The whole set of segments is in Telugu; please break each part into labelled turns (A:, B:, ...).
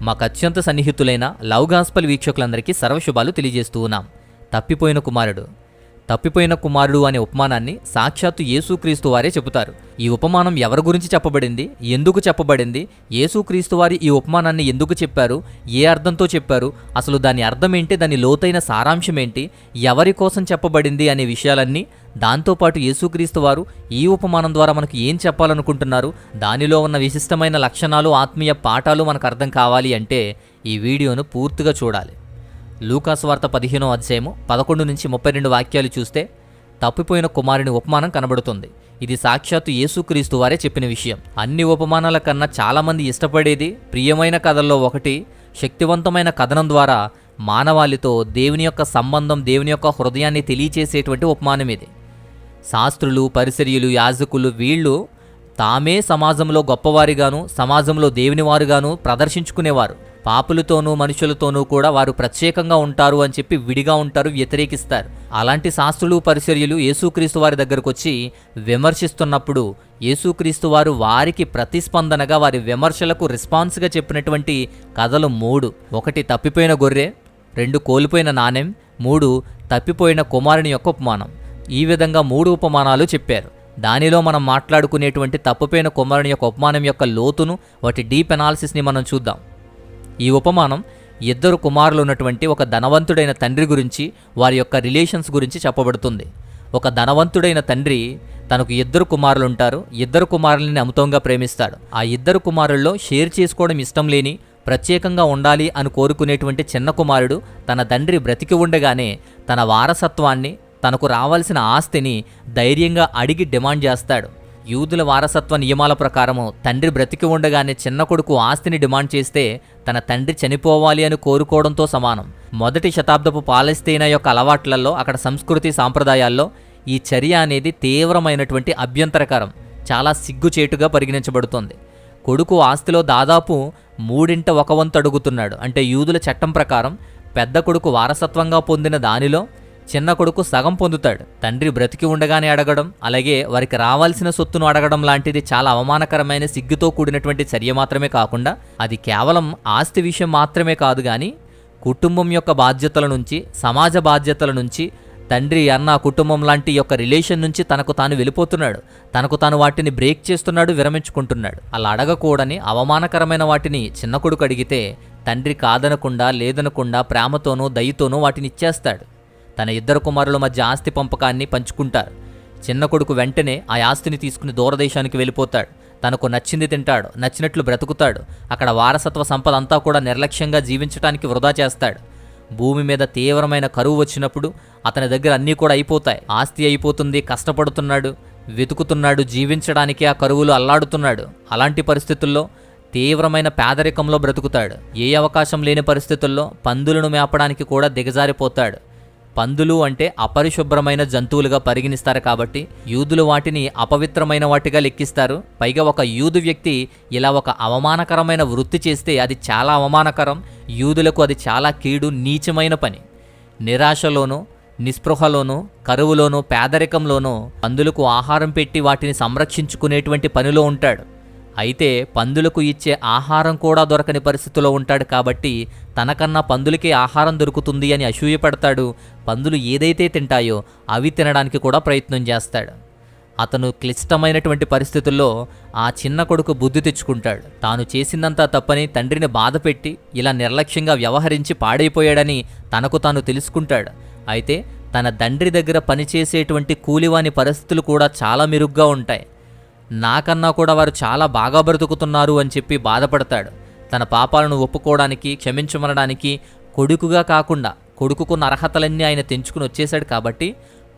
A: మాకు అత్యంత సన్నిహితులైన లవ్ గాస్పల్ వీక్షకులందరికీ సర్వశుభాలు తెలియజేస్తూ ఉన్నాం. తప్పిపోయిన కుమారుడు అనే ఉపమానాన్ని సాక్షాత్తు యేసుక్రీస్తు వారే చెబుతారు. ఈ ఉపమానం ఎవరి గురించి చెప్పబడింది, ఎందుకు చెప్పబడింది, యేసుక్రీస్తు వారి ఈ ఉపమానాన్ని ఎందుకు చెప్పారు, ఏ అర్థంతో చెప్పారు, అసలు దాని అర్థం ఏంటి, దాని లోతైన సారాంశం ఏంటి, ఎవరి కోసం చెప్పబడింది అనే విషయాలన్నీ, దాంతోపాటు యేసుక్రీస్తు వారు ఈ ఉపమానం ద్వారా మనకు ఏం చెప్పాలనుకుంటున్నారు, దానిలో ఉన్న విశిష్టమైన లక్షణాలు, ఆత్మీయ పాఠాలు మనకు అర్థం కావాలి అంటే ఈ వీడియోను పూర్తిగా చూడాలి. లూకాసు వార్త 15వ అధ్యాయము 11 నుంచి 32 వాక్యాలు చూస్తే తప్పిపోయిన కుమారుని ఉపమానం కనబడుతుంది. ఇది సాక్షాత్తు యేసుక్రీస్తు వారే చెప్పిన విషయం. అన్ని ఉపమానాల కన్నా చాలామంది ఇష్టపడేది, ప్రియమైన కథల్లో ఒకటి, శక్తివంతమైన కథనం ద్వారా మానవాళితో దేవుని యొక్క సంబంధం, దేవుని యొక్క హృదయాన్ని తెలియచేసేటువంటి ఉపమానం ఇది. శాస్త్రులు, పరిసర్యులు, యాజకులు వీళ్ళు తామే సమాజంలో గొప్పవారిగాను, సమాజంలో దేవుని వారుగాను ప్రదర్శించుకునేవారు. పాపులతోనూ మనుషులతోనూ కూడా వారు ప్రత్యేకంగా ఉంటారు అని చెప్పి విడిగా ఉంటారు, వ్యతిరేకిస్తారు. అలాంటి శాస్త్రులు, పరిసర్యులు యేసుక్రీస్తు వారి దగ్గరకు వచ్చి విమర్శిస్తున్నప్పుడు యేసుక్రీస్తు వారు వారికి ప్రతిస్పందనగా, వారి విమర్శలకు రెస్పాన్స్గా చెప్పినటువంటి కథలు 3. 1 తప్పిపోయిన గొర్రె, 2 కోల్పోయిన నాణెం, 3 తప్పిపోయిన కుమారుని యొక్క ఉపమానం. ఈ విధంగా 3 ఉపమానాలు చెప్పారు. దానిలో మనం మాట్లాడుకునేటువంటి తప్పిపోయిన కుమారుని యొక్క ఉపమానం యొక్క లోతును, వాటి డీప్ అనాలిసిస్ని మనం చూద్దాం. ఈ ఉపమానం 2 కుమారులు ఉన్నటువంటి ఒక ధనవంతుడైన తండ్రి గురించి, వారి యొక్క రిలేషన్స్ గురించి చెప్పబడుతుంది. ఒక ధనవంతుడైన తండ్రి తనకు 2 కుమారులు ఉంటారు. 2 కుమారులని అమితంగా ప్రేమిస్తాడు. ఆ 2 కుమారుల్లో షేర్ చేసుకోవడం ఇష్టం లేని, ప్రత్యేకంగా ఉండాలి అని కోరుకునేటువంటి చిన్న కుమారుడు తన తండ్రి బ్రతికి ఉండగానే తన వారసత్వాన్ని, తనకు రావాల్సిన ఆస్తిని ధైర్యంగా అడిగి డిమాండ్ చేస్తాడు. యూదుల వారసత్వ నియమాల ప్రకారము తండ్రి బ్రతికి ఉండగానే చిన్న కొడుకు ఆస్తిని డిమాండ్ చేస్తే తన తండ్రి చనిపోవాలి అని కోరుకోవడంతో సమానం. మొదటి శతాబ్దపు పాలస్తీనా యొక్క అలవాట్లలో, అక్కడ సంస్కృతి సాంప్రదాయాల్లో ఈ చర్య అనేది తీవ్రమైనటువంటి అభ్యంతరకరం, చాలా సిగ్గుచేటుగా పరిగణించబడుతుంది. కొడుకు ఆస్తిలో దాదాపు 3/1 అడుగుతున్నాడు. అంటే యూదుల చట్టం ప్రకారం పెద్ద కొడుకు వారసత్వంగా పొందిన దానిలో చిన్న కొడుకు సగం పొందుతాడు. తండ్రి బ్రతికి ఉండగానే అడగడం, అలాగే వారికి రావాల్సిన సొత్తును అడగడం లాంటిది చాలా అవమానకరమైన, సిగ్గుతో కూడినటువంటి చర్య మాత్రమే కాకుండా, అది కేవలం ఆస్తి విషయం మాత్రమే కాదు కానీ కుటుంబం యొక్క బాధ్యతల నుంచి, సమాజ బాధ్యతల నుంచి, తండ్రి అన్న కుటుంబం లాంటి యొక్క రిలేషన్ నుంచి తనకు తాను వెళ్ళిపోతున్నాడు. తనకు తాను వాటిని బ్రేక్ చేస్తున్నాడు, విరమించుకుంటున్నాడు. అలా అడగకూడని అవమానకరమైన వాటిని చిన్న కొడుకు అడిగితే తండ్రి కాదనకుండా, లేదనకుండా, ప్రేమతోనూ దయతోనూ వాటిని ఇచ్చేస్తాడు. తన 2 కుమారుల మధ్య ఆస్తి పంపకాన్ని పంచుకుంటారు. చిన్న కొడుకు వెంటనే ఆ ఆస్తిని తీసుకుని దూరదేశానికి వెళ్ళిపోతాడు. తనకు నచ్చింది తింటాడు, నచ్చినట్లు బ్రతుకుతాడు. అక్కడ వారసత్వ సంపద అంతా కూడా నిర్లక్ష్యంగా జీవించడానికి వృధా చేస్తాడు. భూమి మీద తీవ్రమైన కరువు వచ్చినప్పుడు అతని దగ్గర అన్నీ కూడా అయిపోతాయి. ఆస్తి అయిపోతుంది, కష్టపడుతున్నాడు, వెతుకుతున్నాడు, జీవించడానికి ఆ కరువులో అల్లాడుతున్నాడు. అలాంటి పరిస్థితుల్లో తీవ్రమైన పేదరికంలో బ్రతుకుతాడు. ఏ అవకాశం లేని పరిస్థితుల్లో పందులను మేపడానికి కూడా దిగజారిపోతాడు. పందులు అంటే అపరిశుభ్రమైన జంతువులుగా పరిగణిస్తారు కాబట్టి యూదులు వాటిని అపవిత్రమైన వాటిగా లెక్కిస్తారు. పైగా ఒక యూదు వ్యక్తి ఇలా ఒక అవమానకరమైన వృత్తి చేస్తే అది చాలా అవమానకరం. యూదులకు అది చాలా కీడు, నీచమైన పని. నిరాశలోనూ, నిస్పృహలోనూ, కరువులోనూ, పేదరికంలోనూ పందులకు ఆహారం పెట్టి వాటిని సంరక్షించుకునేటువంటి పనిలో ఉంటాడు. అయితే పందులకు ఇచ్చే ఆహారం కూడా దొరకని పరిస్థితిలో ఉంటాడు కాబట్టి తనకన్నా పందులకే ఆహారం దొరుకుతుంది అని అసూయపడతాడు. పందులు ఏదైతే తింటాయో అవి తినడానికి కూడా ప్రయత్నం చేస్తాడు. అతను క్లిష్టమైనటువంటి పరిస్థితుల్లో ఆ చిన్న కొడుకు బుద్ధి తెచ్చుకుంటాడు. తాను చేసిందంతా తప్పని, తండ్రిని బాధపెట్టి ఇలా నిర్లక్ష్యంగా వ్యవహరించి పాడైపోయాడని తనకు తాను తెలుసుకుంటాడు. అయితే తన తండ్రి దగ్గర పనిచేసేటువంటి కూలివాని పరిస్థితులు కూడా చాలా మెరుగ్గా ఉంటాయి. నాకన్నా కూడా వారు చాలా బాగా బ్రతుకుతున్నారు అని చెప్పి బాధపడతాడు. తన పాపాలను ఒప్పుకోవడానికి, క్షమించమనడానికి కొడుకుగా కాకుండా, కొడుకుకున్న అర్హతలన్నీ ఆయన తెంచుకుని వచ్చేశాడు కాబట్టి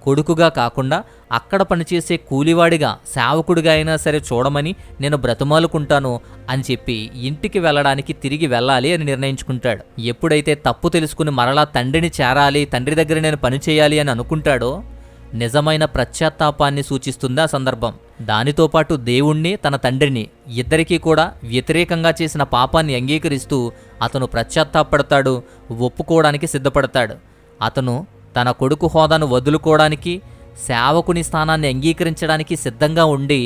A: కొడుకుగా కాకుండా అక్కడ పనిచేసే కూలివాడిగా, సేవకుడిగా అయినా సరే చూడమని నేను బ్రతిమాలుకుంటాను అని చెప్పి ఇంటికి వెళ్ళడానికి తిరిగి వెళ్ళాలి అని నిర్ణయించుకుంటాడు. ఎప్పుడైతే తప్పు తెలుసుకుని మరలా తండ్రిని చేరాలి, తండ్రి దగ్గర నేను పని చేయాలి అని అనుకుంటాడో నిజమైన ప్రత్యాత్తాపాన్ని సూచిస్తుంది ఆ సందర్భం. దానితో పాటు దేవుణ్ణి, తన తండ్రిని ఇద్దరికీ కూడా వ్యతిరేకంగా చేసిన పాపాన్ని అంగీకరిస్తూ అతను ప్రత్యాత్తాపడతాడు, ఒప్పుకోవడానికి సిద్ధపడతాడు. అతను తన కొడుకు హోదాను వదులుకోవడానికి, సేవకుని స్థానాన్ని అంగీకరించడానికి సిద్ధంగా ఉండి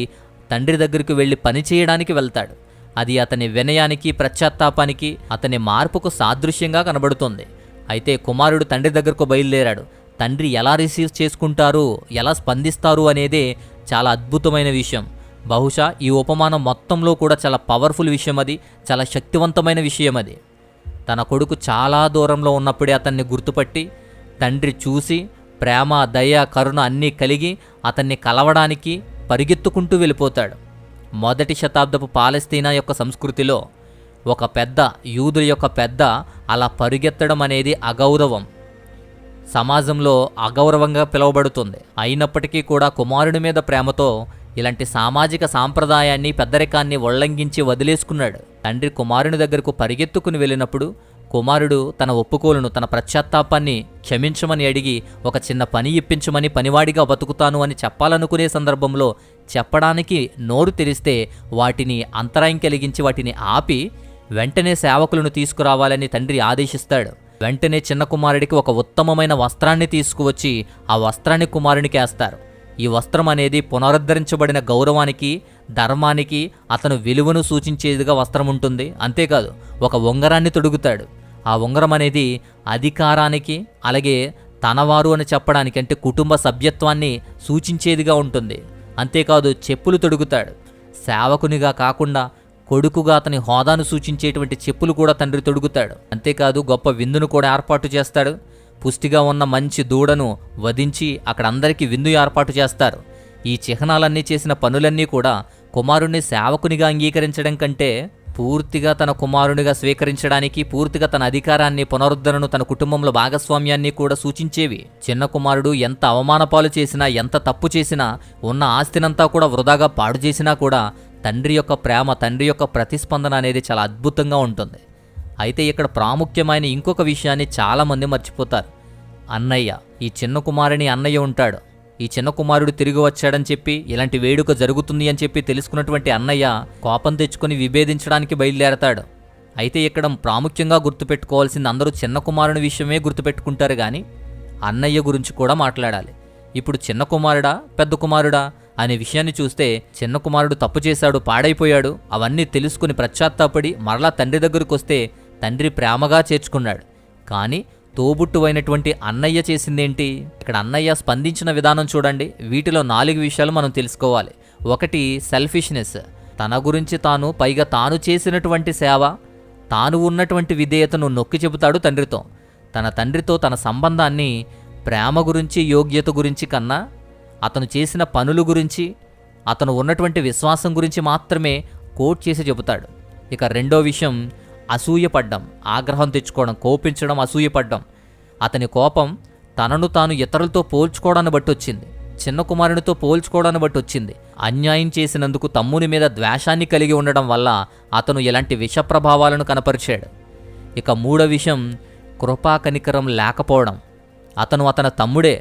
A: తండ్రి దగ్గరికి వెళ్ళి పని చేయడానికి వెళ్తాడు. అది అతని వినయానికి, పశ్చాత్తాపానికి, అతని మార్పుకు సాదృశ్యంగా కనబడుతుంది. అయితే కుమారుడు తండ్రి దగ్గరకు బయలుదేరాడు. తండ్రి ఎలా రిసీవ్ చేసుకుంటారు, ఎలా స్పందిస్తారు అనేదే చాలా అద్భుతమైన విషయం. బహుశా ఈ ఉపమానం మొత్తంలో కూడా చాలా పవర్ఫుల్ విషయం, అది చాలా శక్తివంతమైన విషయం. అది తన కొడుకు చాలా దూరంలో ఉన్నప్పుడే అతన్ని గుర్తుపట్టి తండ్రి చూసి ప్రేమ, దయ, కరుణ అన్నీ కలిగి అతన్ని కలవడానికి పరిగెత్తుకుంటూ వెళ్ళిపోతాడు. మొదటి శతాబ్దపు పాలస్తీనా యొక్క సంస్కృతిలో ఒక పెద్ద, యూదుల యొక్క పెద్ద అలా పరిగెత్తడం అనేది అగౌరవం, సమాజంలో అగౌరవంగా పిలువబడుతుంది. అయినప్పటికీ కూడా కుమారుడి మీద ప్రేమతో ఇలాంటి సామాజిక సాంప్రదాయాన్ని, పెద్దరికాన్ని ఉల్లంఘించి వదిలేసుకున్నాడు. తండ్రి కుమారుని దగ్గరకు పరిగెత్తుకుని వెళ్ళినప్పుడు కుమారుడు తన ఒప్పుకోలును, తన పశ్చాత్తాపాన్ని క్షమించమని అడిగి ఒక చిన్న పని ఇప్పించమని, పనివాడిగా బతుకుతాను అని చెప్పాలనుకునే సందర్భంలో చెప్పడానికి నోరు తెరిస్తే వాటిని అంతరాయం కలిగించి వాటిని ఆపి వెంటనే సేవకులను తీసుకురావాలని తండ్రి ఆదేశిస్తాడు. వెంటనే చిన్న కుమారుడికి ఒక ఉత్తమమైన వస్త్రాన్ని తీసుకువచ్చి ఆ వస్త్రాన్ని కుమారునికి వేస్తారు. ఈ వస్త్రం అనేది పునరుద్ధరించబడిన గౌరవానికి, ధర్మానికి, అతను విలువను సూచించేదిగా వస్త్రం ఉంటుంది. అంతేకాదు ఒక ఉంగరాన్ని తొడుగుతాడు. ఆ ఉంగరం అనేది అధికారానికి, అలాగే తనవారు అని చెప్పడానికి, అంటే కుటుంబ సభ్యత్వాన్ని సూచించేదిగా ఉంటుంది. అంతేకాదు చెప్పులు తొడుగుతాడు. సేవకునిగా కాకుండా కొడుకుగా అతని హోదాను సూచించేటువంటి చెప్పులు కూడా తండ్రి తొడుగుతాడు. అంతేకాదు గొప్ప విందును కూడా ఏర్పాటు చేస్తాడు. పుష్టిగా ఉన్న మంచి దూడను వధించి అక్కడ అందరికీ విందు ఏర్పాటు చేస్తారు. ఈ చిహ్నాలన్నీ చేసిన పనులన్నీ కూడా కుమారుణ్ణి సేవకునిగా అంగీకరించడం కంటే పూర్తిగా తన కుమారునిగా స్వీకరించడానికి, పూర్తిగా తన అధికారాన్ని, పునరుద్ధరణను, తన కుటుంబంలో భాగస్వామ్యాన్ని కూడా సూచించేవి. చిన్న కుమారుడు ఎంత అవమానపాలు చేసినా, ఎంత తప్పు చేసినా, ఉన్న ఆస్తినంతా కూడా వృధాగా పాడు చేసినా కూడా తండ్రి యొక్క ప్రేమ, తండ్రి యొక్క ప్రతిస్పందన అనేది చాలా అద్భుతంగా ఉంటుంది. అయితే ఇక్కడ ప్రాముఖ్యమైన ఇంకొక విషయాన్ని చాలామంది మర్చిపోతారు. అన్నయ్య. ఈ చిన్న కుమారుని అన్నయ్య ఉంటాడు. ఈ చిన్న కుమారుడు తిరిగి వచ్చాడని చెప్పి, ఇలాంటి వేడుక జరుగుతుంది అని చెప్పి తెలుసుకున్నటువంటి అన్నయ్య కోపం తెచ్చుకొని విభేదించడానికి బయలుదేరతాడు. అయితే ఇక్కడ ప్రాముఖ్యంగా గుర్తుపెట్టుకోవాల్సింది, అందరూ చిన్న కుమారుని విషయమే గుర్తుపెట్టుకుంటారు కానీ అన్నయ్య గురించి కూడా మాట్లాడాలి. ఇప్పుడు చిన్న కుమారుడా, పెద్ద కుమారుడా అనే విషయాన్ని చూస్తే, చిన్న కుమారుడు తప్పు చేశాడు, పాడైపోయాడు, అవన్నీ తెలుసుకుని పశ్చాత్తాపడి మరలా తండ్రి దగ్గరకు వస్తే తండ్రి ప్రేమగా చేర్చుకున్నాడు. కానీ తోబుట్టువైనటువంటి అన్నయ్య చేసిందేంటి? ఇక్కడ అన్నయ్య స్పందించిన విధానం చూడండి. వీటిలో 4 విషయాలు మనం తెలుసుకోవాలి. ఒకటి, సెల్ఫిష్నెస్. తన గురించి తాను, పైగా తాను చేసినటువంటి సేవ, తాను ఉన్నటువంటి విధేయతను నొక్కి చెబుతాడు తండ్రితో. తన తండ్రితో తన సంబంధాన్ని ప్రేమ గురించి, యోగ్యత గురించి కన్నా అతను చేసిన పనుల గురించి, అతను ఉన్నటువంటి విశ్వాసం గురించి మాత్రమే కోట్ చేసి చెబుతాడు. ఇక రెండో విషయం, అసూయపడ్డం, ఆగ్రహం తెచ్చుకోవడం, కోపించడం, అసూయపడ్డం. అతని కోపం తనను తాను ఇతరులతో పోల్చుకోవడాన్ని బట్టి వచ్చింది. చిన్న కుమారునితో పోల్చుకోవడాన్ని బట్టి వచ్చింది. అన్యాయం చేసినందుకు తమ్ముని మీద ద్వేషాన్ని కలిగి ఉండడం వల్ల అతను ఇలాంటి విష ప్రభావాలను కనపరిచాడు. ఇక మూడో విషయం, కృపా కనికరం లేకపోవడం. అతని తమ్ముడే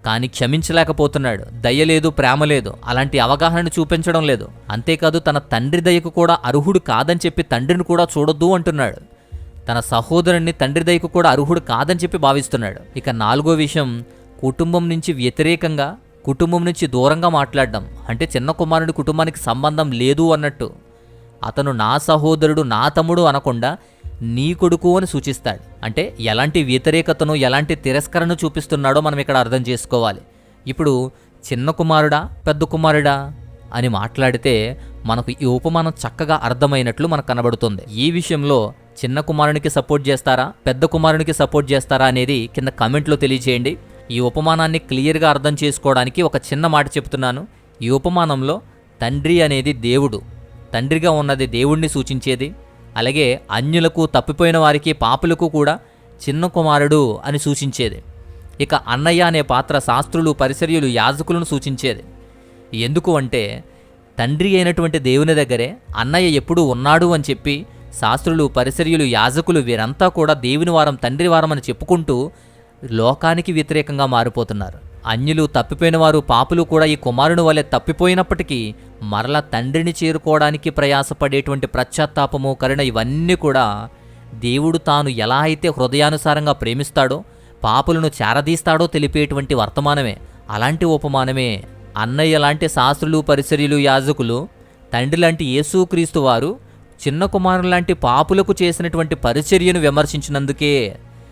A: కానీ క్షమించలేకపోతున్నాడు. దయ లేదు, ప్రేమ లేదు, అలాంటి అవగాహన చూపించడం లేదు. అంతేకాదు తన తండ్రి దయకు కూడా అర్హుడు కాదని చెప్పి తండ్రిని కూడా చూడొద్దు అంటున్నాడు. తన సహోదరుణ్ణి తండ్రి దయకు కూడా అర్హుడు కాదని చెప్పి భావిస్తున్నాడు. ఇక నాలుగో విషయం, కుటుంబం నుంచి వ్యతిరేకంగా, కుటుంబం నుంచి దూరంగా మాట్లాడడం. అంటే చిన్న కుమారుడి కుటుంబానికి సంబంధం లేదు అన్నట్టు. అతను నా సహోదరుడు, నా తమ్ముడు అనకుండా నీ కొడుకు అని సూచిస్తాడు. అంటే ఎలాంటి వ్యతిరేకతను, ఎలాంటి తిరస్కరణను చూపిస్తున్నాడో మనం ఇక్కడ అర్థం చేసుకోవాలి. ఇప్పుడు చిన్న కుమారుడా, పెద్ద కుమారుడా అని మాట్లాడితే మనకు ఈ ఉపమానం చక్కగా అర్థమైనట్లు మనకు కనబడుతుంది. ఈ విషయంలో చిన్న కుమారునికి సపోర్ట్ చేస్తారా, పెద్ద కుమారునికి సపోర్ట్ చేస్తారా అనేది కింద కామెంట్లో తెలియజేయండి. ఈ ఉపమానాన్ని క్లియర్గా అర్థం చేసుకోవడానికి ఒక చిన్న మాట చెప్తున్నాను. ఈ ఉపమానంలో తండ్రి అనేది దేవుడు, తండ్రిగా ఉన్నది దేవుణ్ణి సూచించేది. అలాగే అన్యులకు, తప్పిపోయిన వారికి, పాపులకు కూడా చిన్న కుమారుడు అని సూచించేది. ఇక అన్నయ్య అనే పాత్ర శాస్త్రులు, పరిసర్యులు, యాజకులను సూచించేది. ఎందుకు అంటే తండ్రి అయినటువంటి దేవుని దగ్గరే అన్నయ్య ఎప్పుడూ ఉన్నాడు అని చెప్పి శాస్త్రులు, పరిసర్యులు, యాజకులు వీరంతా కూడా దేవుని వారం, తండ్రి వారం అని చెప్పుకుంటూ లోకానికి వ్యతిరేకంగా మారిపోతున్నారు. అన్యులు, తప్పిపోయిన వారు, పాపులు కూడా ఈ కుమారుని వలె తప్పిపోయినప్పటికీ మరలా తండ్రిని చేరుకోవడానికి ప్రయాసపడేటువంటి పశ్చాత్తాపము, కరుణ ఇవన్నీ కూడా దేవుడు తాను ఎలా అయితే హృదయానుసారంగా ప్రేమిస్తాడో, పాపులను చేరదీస్తాడో తెలిపేటువంటి వర్తమానమే. అలాంటి ఉపమానమే అన్నయ్య లాంటి శాస్త్రులు, పరిసర్యులు, యాజకులు, తండ్రి లాంటి యేసుక్రీస్తు వారు చిన్న కుమారులాంటి పాపులకు చేసినటువంటి పరిచర్యను విమర్శించినందుకే.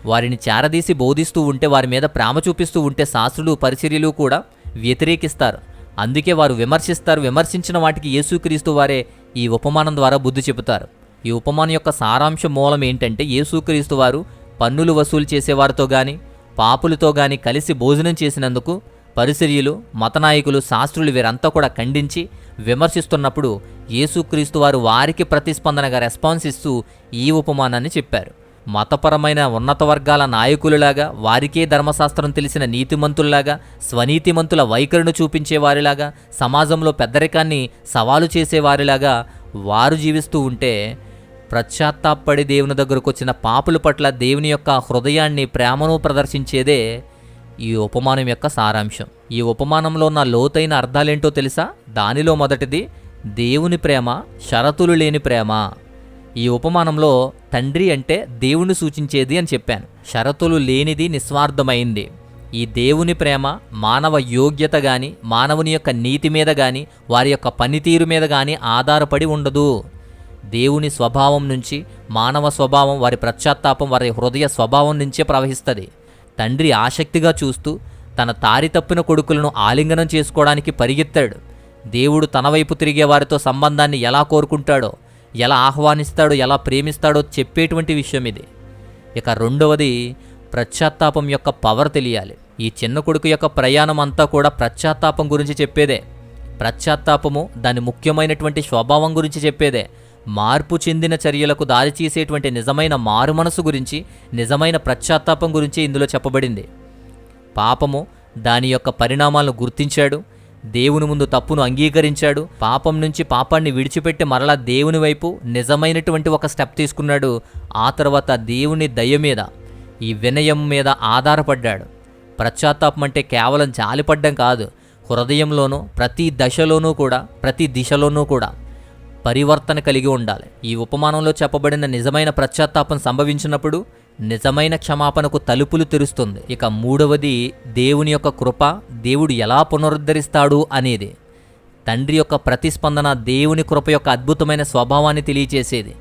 A: వారిని చేరదీసి బోధిస్తూ ఉంటే, వారి మీద ప్రేమ చూపిస్తూ ఉంటే శాస్త్రులు పరిచర్యలు కూడా వ్యతిరేకిస్తారు. అందుకే వారు విమర్శిస్తారు. విమర్శించిన వాటికి యేసుక్రీస్తు వారే ఈ ఉపమానం ద్వారా బుద్ధి చెబుతారు. ఈ ఉపమానం యొక్క సారాంశ మూలం ఏంటంటే, యేసుక్రీస్తు వారు పన్నులు వసూలు చేసేవారితో గాని పాపులతో గాని కలిసి భోజనం చేసినందుకు పరిసర్యులు, మతనాయకులు, శాస్త్రులు వీరంతా కూడా ఖండించి విమర్శిస్తున్నప్పుడు యేసుక్రీస్తు వారు వారికి ప్రతిస్పందనగా రెస్పాన్స్ ఇస్తూ ఈ ఉపమానాన్ని చెప్పారు. మతపరమైన ఉన్నత వర్గాల నాయకులలాగా, వారికే ధర్మశాస్త్రం తెలిసిన నీతిమంతుల్లాగా, స్వనీతిమంతుల వైఖరిని చూపించేవారిలాగా, సమాజంలో పెద్దరికాన్ని సవాలు చేసేవారిలాగా వారు జీవిస్తూ ఉంటే, పశ్చాత్తాపడి దేవుని దగ్గరకు వచ్చిన పాపుల పట్ల దేవుని యొక్క హృదయాన్ని, ప్రేమను ప్రదర్శించేదే ఈ ఉపమానం యొక్క సారాంశం. ఈ ఉపమానంలో ఉన్న లోతైన అర్థాలేంటో తెలుసా? దానిలో మొదటిది దేవుని ప్రేమ, షరతులు లేని ప్రేమ. ఈ ఉపమానంలో తండ్రి అంటే దేవుని సూచించేది అని చెప్పాను. షరతులు లేనిది, నిస్వార్థమైంది. ఈ దేవుని ప్రేమ మానవ యోగ్యత గాని, మానవుని యొక్క నీతి మీద గాని, వారి యొక్క పనితీరు మీద గాని ఆధారపడి ఉండదు. దేవుని స్వభావం నుంచి, మానవ స్వభావం, వారి పశ్చాత్తాపం, వారి హృదయ స్వభావం నుంచే ప్రవహిస్తుంది. తండ్రి ఆసక్తిగా చూస్తూ తన తారి తప్పిన కొడుకులను ఆలింగనం చేసుకోవడానికి పరిగెత్తాడు. దేవుడు తన వైపు తిరిగే వారితో సంబంధాన్ని ఎలా కోరుకుంటాడో, ఎలా ఆహ్వానిస్తాడో, ఎలా ప్రేమిస్తాడో చెప్పేటువంటి విషయం ఇది. ఇక రెండవది, పశ్చాత్తాపం యొక్క పవర్ తెలియాలి. ఈ చిన్న కొడుకు యొక్క ప్రయాణం అంతా కూడా పశ్చాత్తాపం గురించి చెప్పేదే. పశ్చాత్తాపము దాని ముఖ్యమైనటువంటి స్వభావం గురించి చెప్పేదే. మార్పు చెందిన చర్యలకు దారితీసేటువంటి నిజమైన మారు మనసు గురించి, నిజమైన పశ్చాత్తాపం గురించి ఇందులో చెప్పబడింది. పాపము దాని యొక్క పరిణామాలను గుర్తించాడు, దేవుని ముందు తప్పును అంగీకరించాడు, పాపం నుంచి పాపాన్ని విడిచిపెట్టి మరలా దేవుని వైపు నిజమైనటువంటి ఒక స్టెప్ తీసుకున్నాడు. ఆ తర్వాత దేవుని దయ మీద, ఈ వినయం మీద ఆధారపడ్డాడు. పశ్చాత్తాపం అంటే కేవలం జాలిపడ్డం కాదు, హృదయంలోనూ ప్రతి దశలోనూ కూడా, ప్రతి దిశలోనూ కూడా పరివర్తన కలిగి ఉండాలి. ఈ ఉపమానంలో చెప్పబడిన నిజమైన పశ్చాత్తాపం సంభవించినప్పుడు నిజమైన క్షమాపణకు తలుపులు తెరుస్తుంది. ఇక మూడవది, దేవుని యొక్క కృప, దేవుడు ఎలా పునరుద్ధరిస్తాడు అనేది. తండ్రి యొక్క ప్రతిస్పందన దేవుని కృప యొక్క అద్భుతమైన స్వభావాన్ని తెలియచేసేది.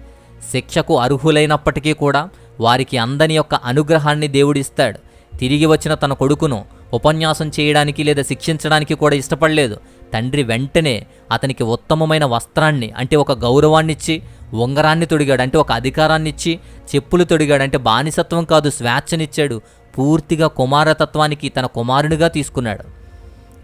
A: శిక్షకు అర్హులైనప్పటికీ కూడా వారికి అందని యొక్క అనుగ్రహాన్ని దేవుడిస్తాడు. తిరిగి వచ్చిన తన కొడుకును ఉపన్యాసం చేయడానికి లేదా శిక్షించడానికి కూడా ఇష్టపడలేదు. తండ్రి వెంటనే అతనికి ఉత్తమమైన వస్త్రాన్ని, అంటే ఒక గౌరవాన్నిచ్చి, ఉంగరాన్ని తొడిగాడు, అంటే ఒక అధికారాన్నిచ్చి, చెప్పులు తొడిగాడు, అంటే బానిసత్వం కాదు, స్వేచ్ఛనిచ్చాడు. పూర్తిగా కుమారతత్వానికి తన కుమారునిగా తీసుకున్నాడు.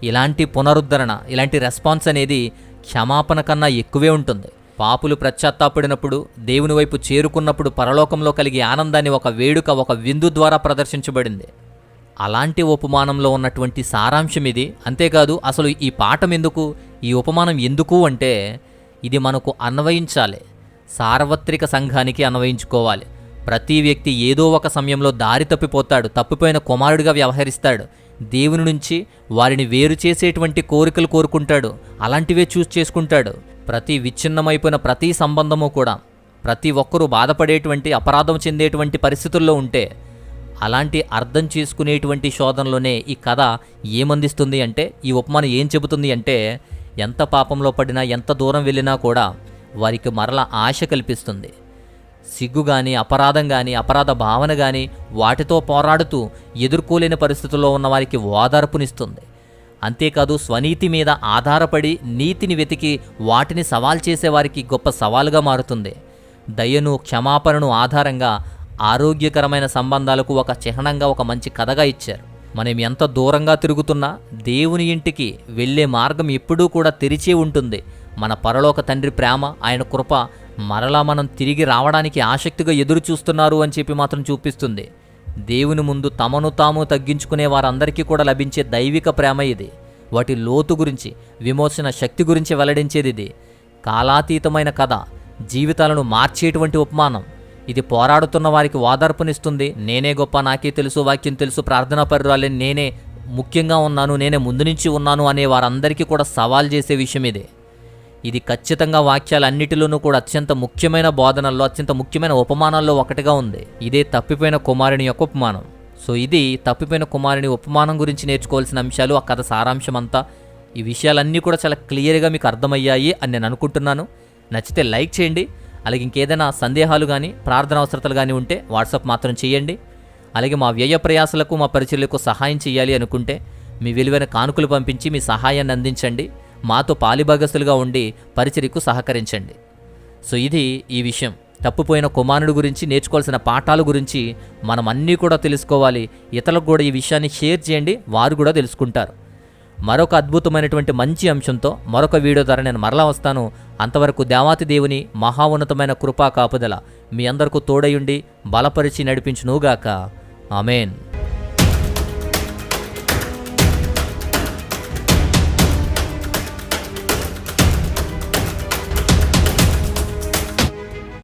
A: ఇలాంటి పునరుద్ధరణ, ఇలాంటి రెస్పాన్స్ అనేది క్షమాపణ కన్నా ఎక్కువే ఉంటుంది. పాపులు పశ్చాత్తాపడినప్పుడు, దేవుని వైపు చేరుకున్నప్పుడు పరలోకంలో కలిగే ఆనందాన్ని ఒక వేడుక, ఒక విందు ద్వారా ప్రదర్శించబడింది. అలాంటి ఉపమానంలో ఉన్నటువంటి సారాంశం ఇది. అంతేకాదు, అసలు ఈ పాఠం ఎందుకు, ఈ ఉపమానం ఎందుకు అంటే, ఇది మనకు అన్వయించాలి, సార్వత్రిక సంఘానికి అన్వయించుకోవాలి. ప్రతి వ్యక్తి ఏదో ఒక సమయంలో దారి తప్పిపోతాడు, తప్పిపోయిన కుమారుడిగా వ్యవహరిస్తాడు. దేవుని నుంచి వారిని వేరు చేసేటువంటి కోరికలు కోరుకుంటాడు, అలాంటివే చూస్ చేసుకుంటాడు. ప్రతి విచ్ఛిన్నమైపోయిన ప్రతి సంబంధము కూడా, ప్రతి ఒక్కరూ బాధపడేటువంటి, అపరాధం చెందేటువంటి పరిస్థితుల్లో ఉంటే, అలాంటి అర్థం చేసుకునేటువంటి శోధనలోనే ఈ కథ ఏమందిస్తుంది అంటే, ఈ ఉపమానం ఏం చెబుతుంది అంటే, ఎంత పాపంలో పడినా, ఎంత దూరం వెళ్ళినా కూడా వారికి మరలా ఆశ కల్పిస్తుంది. సిగ్గు కానీ, అపరాధం కానీ, అపరాధ భావన కానీ, వాటితో పోరాడుతూ ఎదుర్కోలేని పరిస్థితుల్లో ఉన్న వారికి ఓదార్పునిస్తుంది. అంతేకాదు, స్వనీతి మీద ఆధారపడి నీతిని వెతికి వాటిని సవాల్ చేసేవారికి గొప్ప సవాలుగా మారుతుంది. దయను, క్షమాపణను ఆధారంగా ఆరోగ్యకరమైన సంబంధాలకు ఒక చిహ్నంగా, ఒక మంచి కథగా ఇచ్చారు. మనం ఎంత దూరంగా తిరుగుతున్నా దేవుని ఇంటికి వెళ్ళే మార్గం ఎప్పుడూ కూడా తెరిచే ఉంటుంది. మన పరలోక తండ్రి ప్రేమ, ఆయన కృప మరలా మనం తిరిగి రావడానికి ఆసక్తిగా ఎదురు చూస్తున్నారు అని చెప్పి మాత్రం చూపిస్తుంది. దేవుని ముందు తమను తాము తగ్గించుకునే వారందరికీ కూడా లభించే దైవిక ప్రేమ ఇది. వాటి లోతు గురించి, విమోచన శక్తి గురించి వెల్లడించేది ఇది. కాలాతీతమైన కథ, జీవితాలను మార్చేటువంటి ఉపమానం. ఇది పోరాడుతున్న వారికి ఓదార్పునిస్తుంది. నేనే గొప్ప, నాకే తెలుసు, వాక్యం తెలుసు, ప్రార్థనా పరురాలే, నేనే ముఖ్యంగా ఉన్నాను, నేనే ముందు నుంచి ఉన్నాను అనే వారందరికీ కూడా సవాల్ చేసే విషయం ఇది. ఇది ఖచ్చితంగా వాక్యాలన్నిటిలోనూ కూడా అత్యంత ముఖ్యమైన బోధనల్లో, అత్యంత ముఖ్యమైన ఉపమానాల్లో ఒకటిగా ఉంది. ఇదే తప్పిపోయిన కుమారుని యొక్క ఉపమానం. సో ఇది తప్పిపోయిన కుమారుని ఉపమానం గురించి నేర్చుకోవాల్సిన అంశాలు, ఆ కథ సారాంశం అంతా. ఈ విషయాలన్నీ కూడా చాలా క్లియర్గా మీకు అర్థమయ్యాయి అని నేను అనుకుంటున్నాను. నచ్చితే లైక్ చేయండి. అలాగే ఇంకేదైనా సందేహాలు కానీ ప్రార్థన అవసరతలు కానీ ఉంటే వాట్సాప్ మాత్రం చేయండి. అలాగే మా వ్యయ ప్రయాసలకు మా పరిచర్యలకు సహాయం చేయాలి అనుకుంటే మీ విలువైన కానుకలు పంపించి మీ సహాయాన్ని అందించండి. మాతో పాలిభాగస్తులుగా ఉండి పరిచర్యకు సహకరించండి. సో ఇది ఈ విషయం. తప్పిపోయిన కుమారుడు గురించి నేర్చుకోవాల్సిన పాఠాల గురించి మనం అన్నీ కూడా తెలుసుకోవాలి. ఇతరులకు కూడా ఈ విషయాన్ని షేర్ చేయండి, వారు కూడా తెలుసుకుంటారు. మరొక అద్భుతమైనటువంటి మంచి అంశంతో మరొక వీడియో ద్వారా నేను మరలా వస్తాను. అంతవరకు దేవాతి దేవుని మహా ఉన్నతమైన కృపా కాపుదల మీ అందరికీ తోడయుండి బలపరిచి నడిపించునుగాక. ఆమేన్.